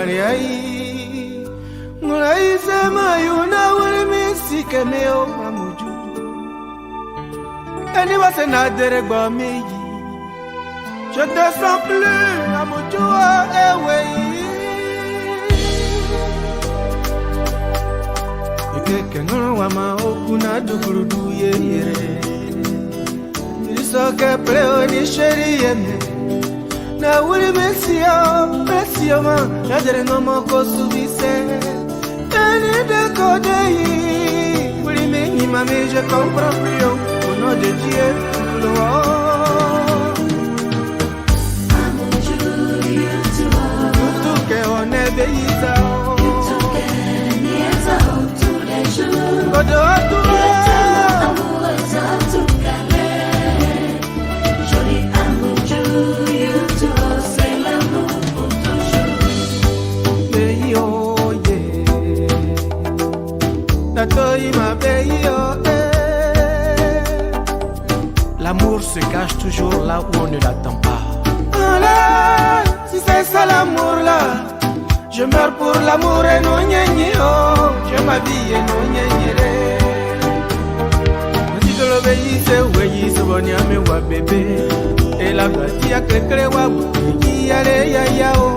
mariai mulai sema yuna wuri misi kemeo mamuju eni wase na dere gba meyi je te sens plus mamuju ewe keke ngoro wa ma okuna dugurudu yere so que preo ni sheri yeme na wuri mesio ma na dere no mo ko subise eni de kodei wuri me ni ma me je comprends plus au nom de Dieu tout que on est beisa godo tu L'amour se cache toujours là où on ne l'attend pas. Voilà, si c'est ça l'amour là, je meurs pour l'amour et non nyenye oh, je m'habille et non nyenye. Si je l'obéissais, oui, c'est bon ya me wa bébé. Et la bâtie a clé wa, qui allait ya ya oh.